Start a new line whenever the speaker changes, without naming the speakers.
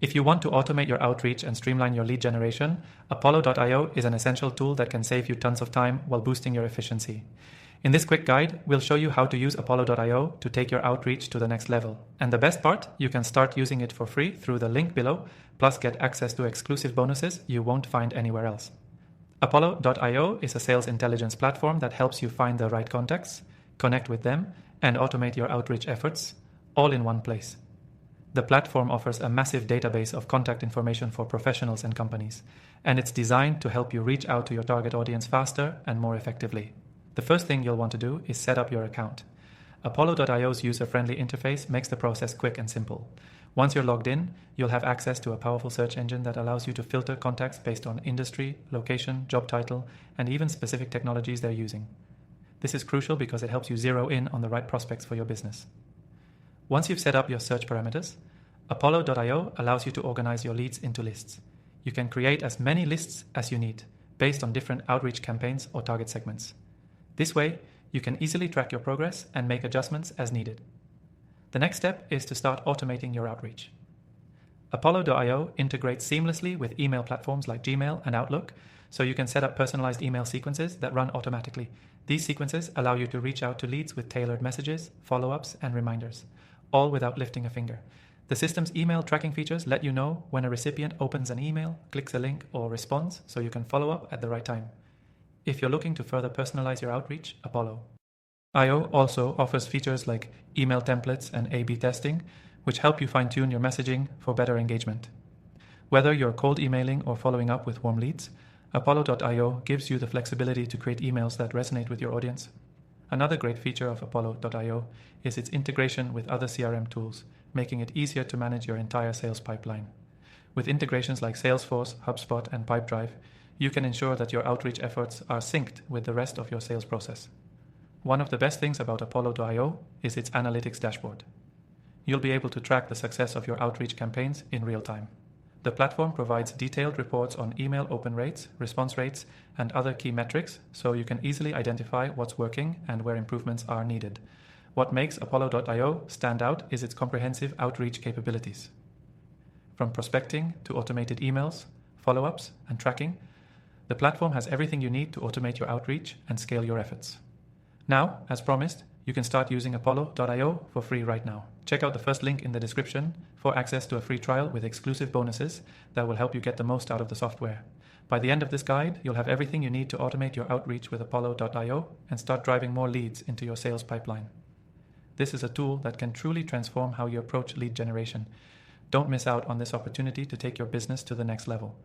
If you want to automate your outreach and streamline your lead generation, Apollo.io is an essential tool that can save you tons of time while boosting your efficiency. In this quick guide, we'll show you how to use Apollo.io to take your outreach to the next level. And the best part, you can start using it for free through the link below, plus get access to exclusive bonuses you won't find anywhere else. Apollo.io is a sales intelligence platform that helps you find the right contacts, connect with them, and automate your outreach efforts, all in one place. The platform offers a massive database of contact information for professionals and companies, and it's designed to help you reach out to your target audience faster and more effectively. The first thing you'll want to do is set up your account. Apollo.io's user-friendly interface makes the process quick and simple. Once you're logged in, you'll have access to a powerful search engine that allows you to filter contacts based on industry, location, job title, and even specific technologies they're using. This is crucial because it helps you zero in on the right prospects for your business. Once you've set up your search parameters, Apollo.io allows you to organize your leads into lists. You can create as many lists as you need, based on different outreach campaigns or target segments. This way, you can easily track your progress and make adjustments as needed. The next step is to start automating your outreach. Apollo.io integrates seamlessly with email platforms like Gmail and Outlook, so you can set up personalized email sequences that run automatically. These sequences allow you to reach out to leads with tailored messages, follow-ups, and reminders, all without lifting a finger. The system's email tracking features let you know when a recipient opens an email, clicks a link, or responds, so you can follow up at the right time. If you're looking to further personalize your outreach, Apollo.io also offers features like email templates and A/B testing, which help you fine-tune your messaging for better engagement. Whether you're cold emailing or following up with warm leads, Apollo.io gives you the flexibility to create emails that resonate with your audience. Another great feature of Apollo.io is its integration with other CRM tools, making it easier to manage your entire sales pipeline. With integrations like Salesforce, HubSpot, and Pipedrive, you can ensure that your outreach efforts are synced with the rest of your sales process. One of the best things about Apollo.io is its analytics dashboard. You'll be able to track the success of your outreach campaigns in real time. The platform provides detailed reports on email open rates, response rates, and other key metrics, so you can easily identify what's working and where improvements are needed. What makes Apollo.io stand out is its comprehensive outreach capabilities. From prospecting to automated emails, follow-ups, and tracking, the platform has everything you need to automate your outreach and scale your efforts. Now, as promised, you can start using Apollo.io for free right now. Check out the first link in the description for access to a free trial with exclusive bonuses that will help you get the most out of the software. By the end of this guide, you'll have everything you need to automate your outreach with Apollo.io and start driving more leads into your sales pipeline. This is a tool that can truly transform how you approach lead generation. Don't miss out on this opportunity to take your business to the next level.